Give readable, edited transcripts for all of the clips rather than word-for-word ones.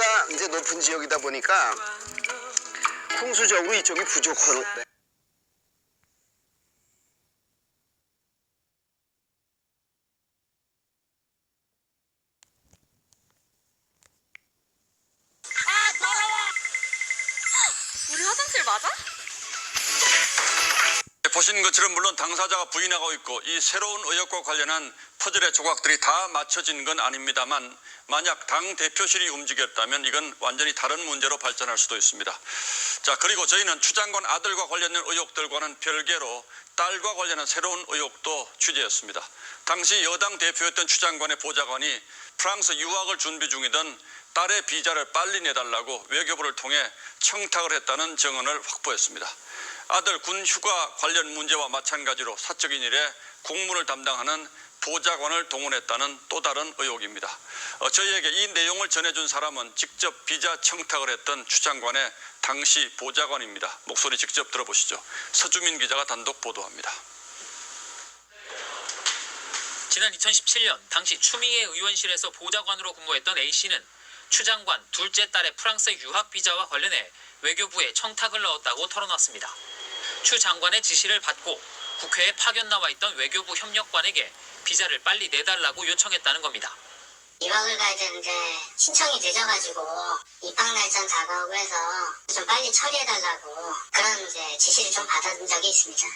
해가 이제 높은 지역이다 보니까 풍수적으로 이쪽이 부족하고. 우리 화장실 맞아? 보신 것처럼 물론 당사자가 부인하고 있고 이 새로운 의혹과 관련한 퍼즐의 조각들이 다 맞춰진 건 아닙니다만 만약 당 대표실이 움직였다면 이건 완전히 다른 문제로 발전할 수도 있습니다. 자, 그리고 저희는 추 장관 아들과 관련된 의혹들과는 별개로 딸과 관련한 새로운 의혹도 취재했습니다. 당시 여당 대표였던 추 장관의 보좌관이 프랑스 유학을 준비 중이던 딸의 비자를 빨리 내달라고 외교부를 통해 청탁을 했다는 증언을 확보했습니다. 아들 군 휴가 관련 문제와 마찬가지로 사적인 일에 공무를 담당하는 보좌관을 동원했다는 또 다른 의혹입니다. 저희에게 이 내용을 전해준 사람은 직접 비자 청탁을 했던 추 장관의 당시 보좌관입니다. 목소리 직접 들어보시죠. 서주민 기자가 단독 보도합니다. 지난 2017년 당시 추미애 의원실에서 보좌관으로 근무했던 A씨는 추 장관 둘째 딸의 프랑스 유학 비자와 관련해 외교부에 청탁을 넣었다고 털어놨습니다. 추 장관의 지시를 받고 국회에 파견 나와 있던 외교부 협력관에게 비자를 빨리 내달라고 요청했다는 겁니다. 유학을 가야 되는데 신청이 늦어가지고 입학 날짜 다가오고 해서 좀 빨리 처리해달라고 그런 이제 지시를 좀 받은 적이 있습니다.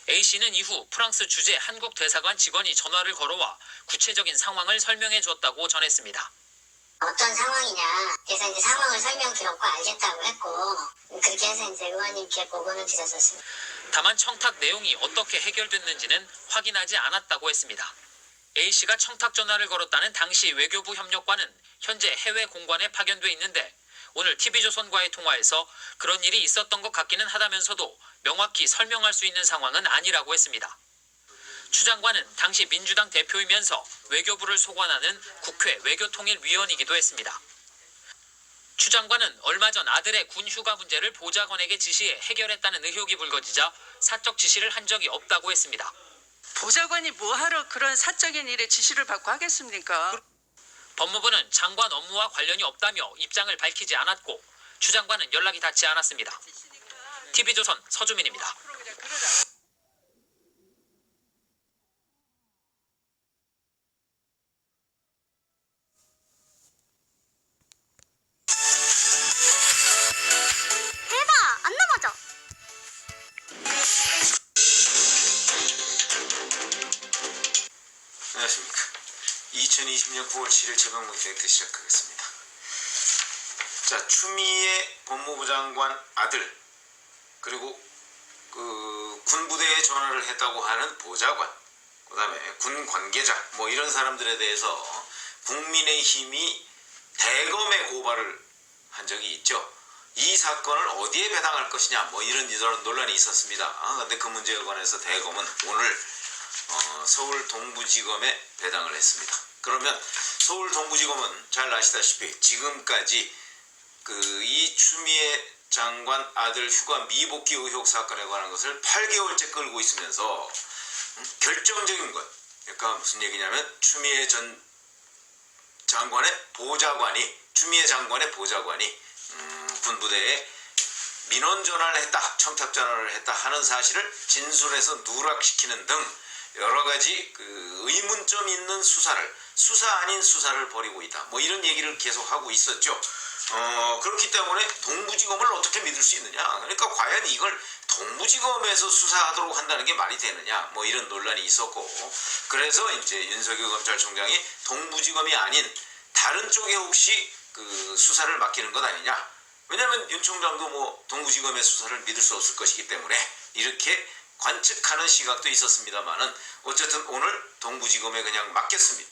A씨는 이후 프랑스 주재 한국 대사관 직원이 전화를 걸어와 구체적인 상황을 설명해 줬다고 전했습니다. 어떤 상황이냐, 그래서 이제 상황을 설명 들었고 알겠다고 했고 그렇게 해서 이제 의원님께 보고는 드렸었습니다. 다만 청탁 내용이 어떻게 해결됐는지는 확인하지 않았다고 했습니다. A씨가 청탁 전화를 걸었다는 당시 외교부 협력관은 현재 해외 공관에 파견돼 있는데 오늘 TV조선과의 통화에서 그런 일이 있었던 것 같기는 하다면서도 명확히 설명할 수 있는 상황은 아니라고 했습니다. 추 장관은 당시 민주당 대표이면서 외교부를 소관하는 국회 외교통일위원이기도 했습니다. 추 장관은 얼마 전 아들의 군 휴가 문제를 보좌관에게 지시해 해결했다는 의혹이 불거지자 사적 지시를 한 적이 없다고 했습니다. 보좌관이 뭐하러 그런 사적인 일에 지시를 받고 하겠습니까? 법무부는 장관 업무와 관련이 없다며 입장을 밝히지 않았고 추 장관은 연락이 닿지 않았습니다. TV조선 서주민입니다. 대박! 안 넘어져! 안녕하십니까. 2020년 9월 7일 최병무 팩트 시작하겠습니다. 자, 추미애 법무부 장관 아들 그리고 그 군부대에 전화를 했다고 하는 보좌관, 그 다음에 군 관계자 뭐 이런 사람들에 대해서 국민의힘이 대검에 고발을 한 적이 있죠. 이 사건을 어디에 배당할 것이냐 뭐 이런 논란이 있었습니다. 근데 그 문제에 관해서 대검은 오늘 서울 동부지검에 배당을 했습니다. 그러면 서울 동부지검은 잘 아시다시피 지금까지 이 추미애 장관 아들 휴가 미복귀 의혹 사건에 관한 것을 8개월째 끌고 있으면서 결정적인 것, 그러니까 무슨 얘기냐면 추미애 장관의 보좌관이 군부대에 민원 전화를 했다, 청탁 전화를 했다 하는 사실을 진술해서 누락시키는 등 여러 가지 의문점 있는 수사 아닌 수사를 벌이고 있다. 뭐 이런 얘기를 계속 하고 있었죠. 그렇기 때문에 동부지검을 어떻게 믿을 수 있느냐. 그러니까 과연 이걸 동부지검에서 수사하도록 한다는 게 말이 되느냐. 뭐 이런 논란이 있었고. 그래서 이제 윤석열 검찰총장이 동부지검이 아닌 다른 쪽에 혹시 수사를 맡기는 것 아니냐. 왜냐하면 윤 총장도 뭐 동부지검의 수사를 믿을 수 없을 것이기 때문에 이렇게 관측하는 시각도 있었습니다만은 어쨌든 오늘 동부지검에 그냥 맡겼습니다.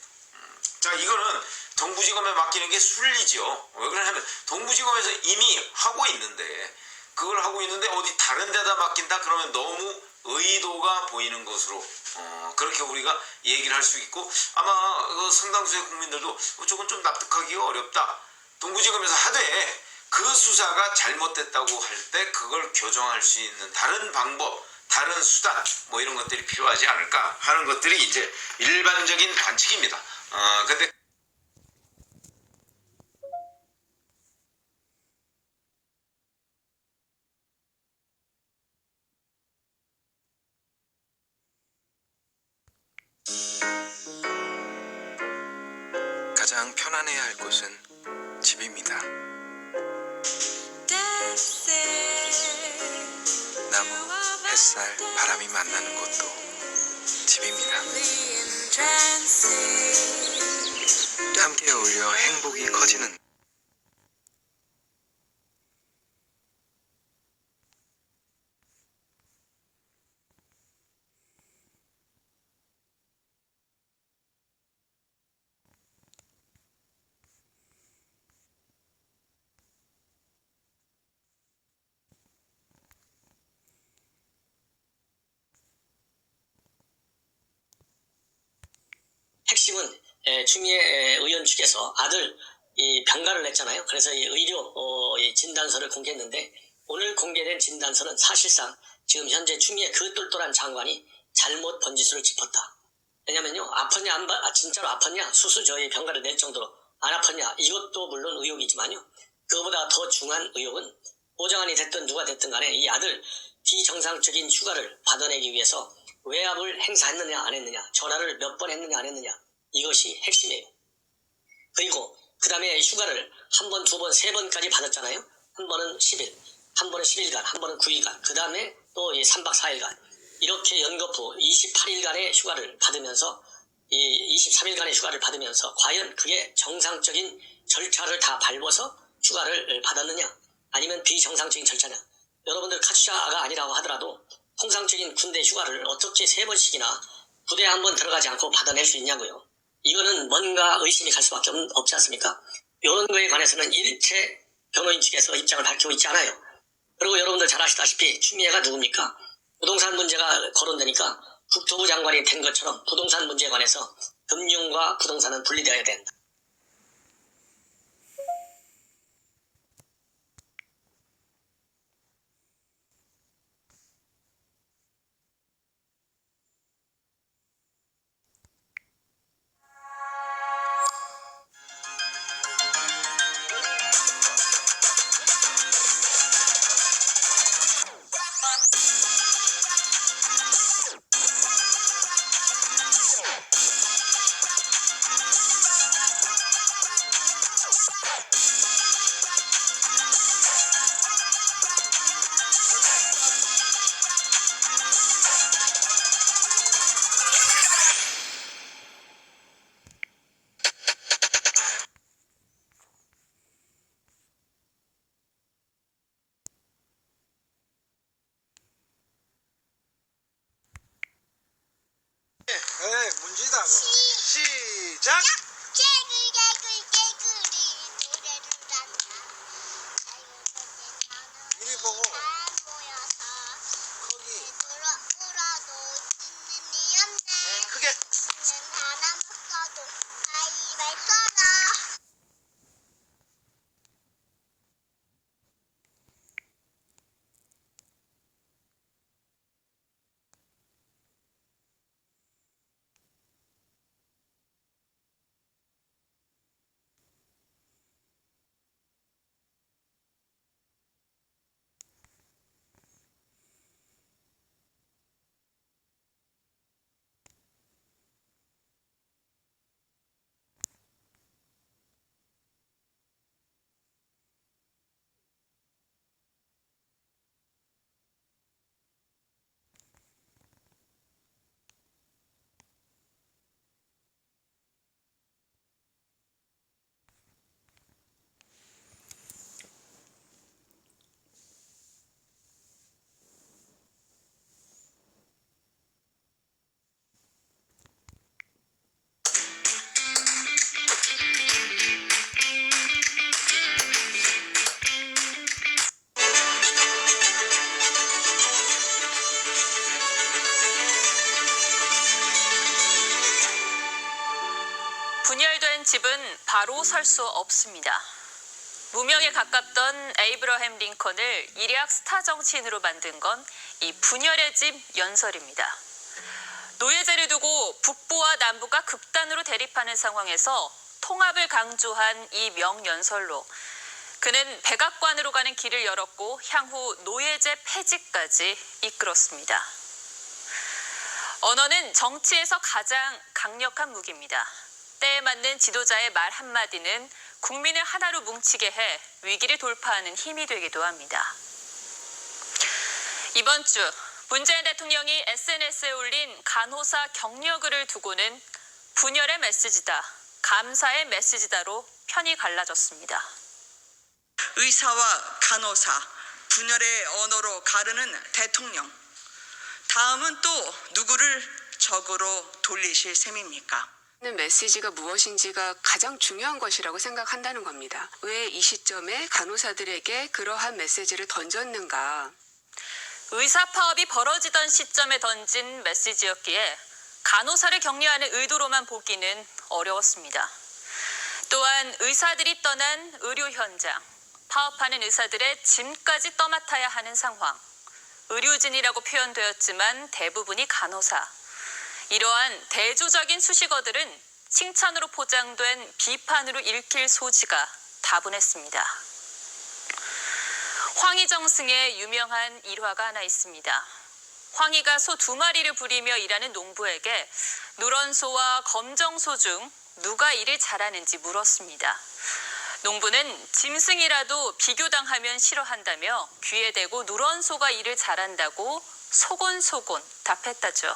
자, 이거는 동부지검에 맡기는 게 순리죠. 왜 그러냐면 동부지검에서 이미 하고 있는데 그걸 하고 있는데 어디 다른 데다 맡긴다 그러면 너무 의도가 보이는 것으로 그렇게 우리가 얘기를 할 수 있고 아마 상당수의 국민들도 저건 좀 납득하기가 어렵다. 동부지검에서 하되 그 수사가 잘못됐다고 할 때 그걸 교정할 수 있는 다른 방법, 다른 수단 뭐 이런 것들이 필요하지 않을까 하는 것들이 이제 일반적인 관측입니다. 근데 가장 편안해야 할 곳은 집입니다. 나무, 햇살, 바람이 만나는 곳도 집입니다. 함께 어울려 행복이 커지는 핵심은 추미애 의원 측에서 아들 병가를 냈잖아요. 그래서 이 의료 진단서를 공개했는데 오늘 공개된 진단서는 사실상 지금 현재 추미애 그 똘똘한 장관이 잘못 번지수를 짚었다. 왜냐면요, 아팠냐 진짜로 아팠냐 수수 저희 병가를 낼 정도로 안 아팠냐 이것도 물론 의혹이지만요. 그거보다 더 중요한 의혹은 보좌관이 됐든 누가 됐든 간에 이 아들 비정상적인 휴가를 받아내기 위해서 외압을 행사했느냐 안 했느냐, 전화를 몇 번 했느냐 안 했느냐, 이것이 핵심이에요. 그리고 그 다음에 휴가를 한 번, 두 번, 세 번까지 받았잖아요. 한 번은 10일, 한 번은 10일간, 한 번은 9일간, 그 다음에 또 3박 4일간 이렇게 연거푸 28일간의 휴가를 받으면서 23일간의 휴가를 받으면서 과연 그게 정상적인 절차를 다 밟아서 휴가를 받았느냐 아니면 비정상적인 절차냐. 여러분들 카투샤가 아니라고 하더라도 통상적인 군대 휴가를 어떻게 3번씩이나 부대에 한 번 들어가지 않고 받아낼 수 있냐고요. 이거는 뭔가 의심이 갈 수밖에 없지 않습니까? 이런 거에 관해서는 일체 변호인 측에서 입장을 밝히고 있지 않아요. 그리고 여러분들 잘 아시다시피 추미애가 누굽니까? 부동산 문제가 거론되니까 국토부 장관이 된 것처럼 부동산 문제에 관해서 금융과 부동산은 분리되어야 된다. 네, 문제다. 시작. 이리 보고. 거기. 크게. 분열된 집은 바로 설 수 없습니다. 무명에 가깝던 에이브러햄 링컨을 일약 스타 정치인으로 만든 건 이 분열의 집 연설입니다. 노예제를 두고 북부와 남부가 극단으로 대립하는 상황에서 통합을 강조한 이 명연설로 그는 백악관으로 가는 길을 열었고 향후 노예제 폐지까지 이끌었습니다. 언어는 정치에서 가장 강력한 무기입니다. 때에 맞는 지도자의 말 한마디는 국민을 하나로 뭉치게 해 위기를 돌파하는 힘이 되기도 합니다. 이번 주 문재인 대통령이 SNS에 올린 간호사 격려글을 두고는 분열의 메시지다, 감사의 메시지다로 편이 갈라졌습니다. 의사와 간호사, 분열의 언어로 가르는 대통령. 다음은 또 누구를 적으로 돌리실 셈입니까? 메시지가 무엇인지가 가장 중요한 것이라고 생각한다는 겁니다. 왜 이 시점에 간호사들에게 그러한 메시지를 던졌는가? 의사 파업이 벌어지던 시점에 던진 메시지였기에 간호사를 격려하는 의도로만 보기는 어려웠습니다. 또한 의사들이 떠난 의료 현장, 파업하는 의사들의 짐까지 떠맡아야 하는 상황, 의료진이라고 표현되었지만 대부분이 간호사. 이러한 대조적인 수식어들은 칭찬으로 포장된 비판으로 읽힐 소지가 다분했습니다. 황희정승의 유명한 일화가 하나 있습니다. 황희가 소 2마리를 부리며 일하는 농부에게 누런 소와 검정 소 중 누가 일을 잘하는지 물었습니다. 농부는 짐승이라도 비교당하면 싫어한다며 귀에 대고 누런 소가 일을 잘한다고 소곤소곤 답했다죠.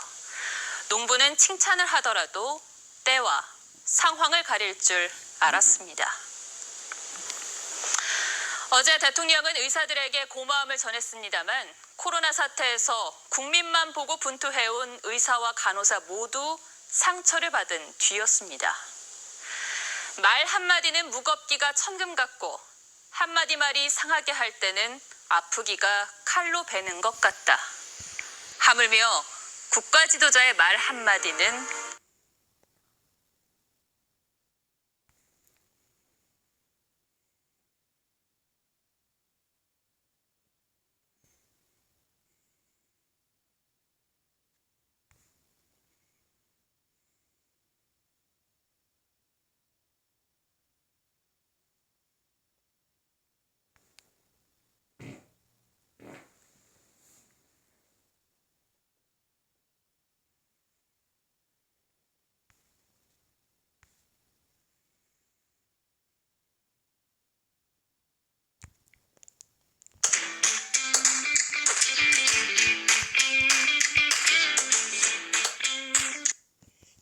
농부는 칭찬을 하더라도 때와 상황을 가릴 줄 알았습니다. 어제 대통령은 의사들에게 고마움을 전했습니다만 코로나 사태에서 국민만 보고 분투해온 의사와 간호사 모두 상처를 받은 뒤였습니다. 말 한마디는 무겁기가 천금 같고 한마디 말이 상하게 할 때는 아프기가 칼로 베는 것 같다. 하물며 국가 지도자의 말 한마디는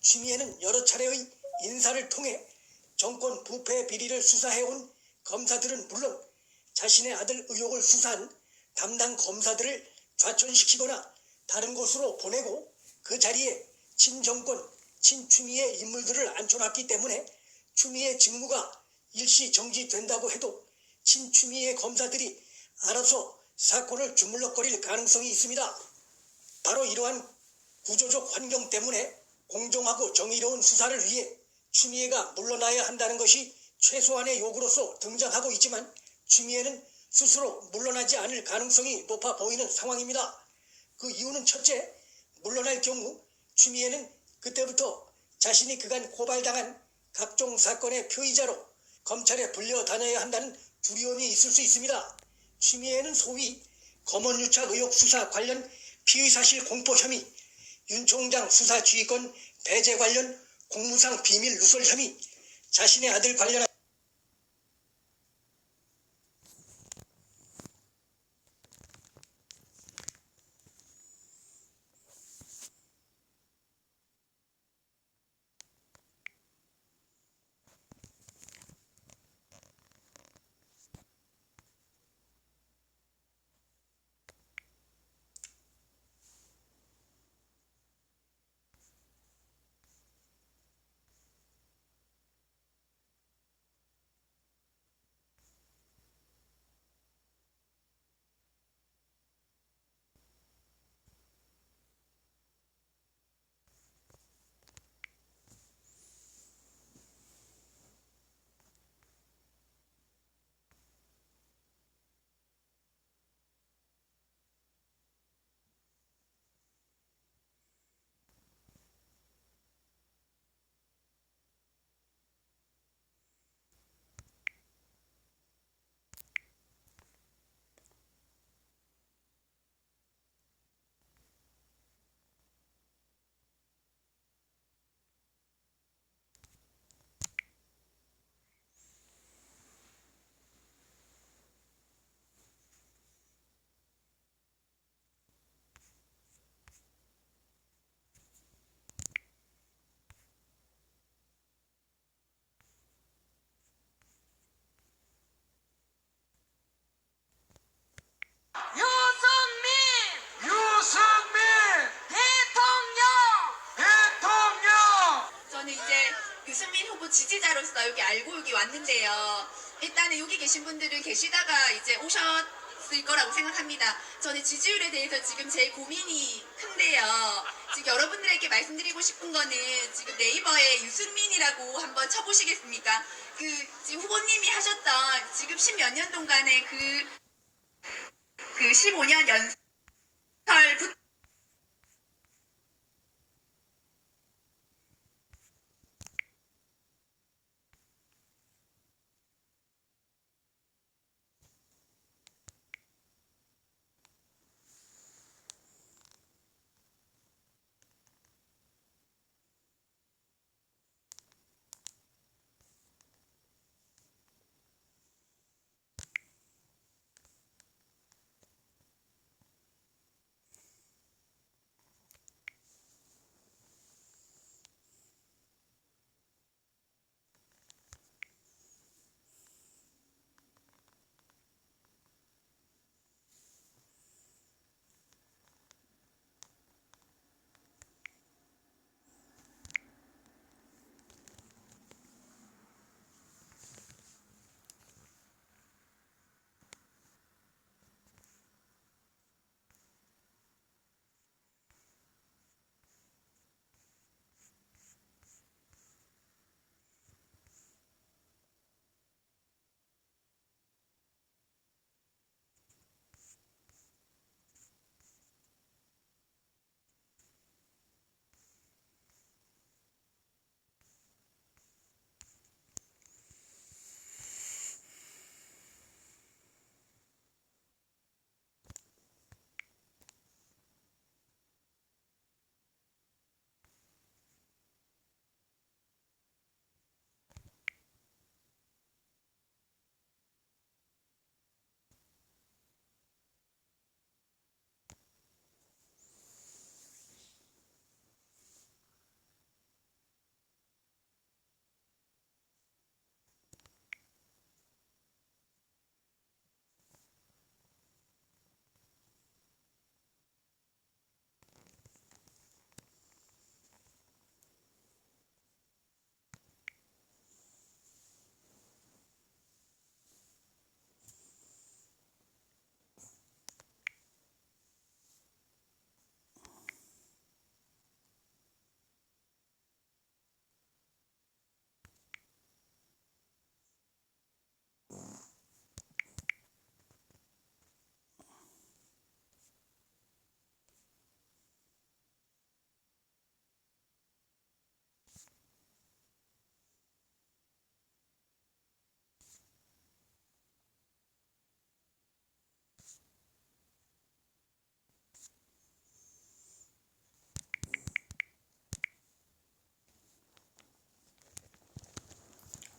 추미애는 여러 차례의 인사를 통해 정권 부패 비리를 수사해온 검사들은 물론 자신의 아들 의혹을 수사한 담당 검사들을 좌천시키거나 다른 곳으로 보내고 그 자리에 친정권, 친추미애 인물들을 앉혀놨기 때문에 추미애 직무가 일시 정지된다고 해도 친추미애 검사들이 알아서 사건을 주물럭거릴 가능성이 있습니다. 바로 이러한 구조적 환경 때문에 공정하고 정의로운 수사를 위해 추미애가 물러나야 한다는 것이 최소한의 요구로서 등장하고 있지만 추미애는 스스로 물러나지 않을 가능성이 높아 보이는 상황입니다. 그 이유는 첫째, 물러날 경우 추미애는 그때부터 자신이 그간 고발당한 각종 사건의 피의자로 검찰에 불려다녀야 한다는 두려움이 있을 수 있습니다. 추미애는 소위 검언유착 의혹 수사 관련 피의사실 공포 혐의, 윤 총장 수사 지휘권 배제 관련 공무상 비밀 누설 혐의, 자신의 아들 관련한 후보 지지자로서 여기 알고 여기 왔는데요. 일단은 여기 계신 분들은 계시다가 이제 오셨을 거라고 생각합니다. 저는 지지율에 대해서 지금 제일 고민이 큰데요. 지금 여러분들에게 말씀드리고 싶은 거는 지금 네이버에 유승민이라고 한번 쳐보시겠습니까? 지금 후보님이 하셨던 지금 10몇 년 동안의 그 15년 연설부터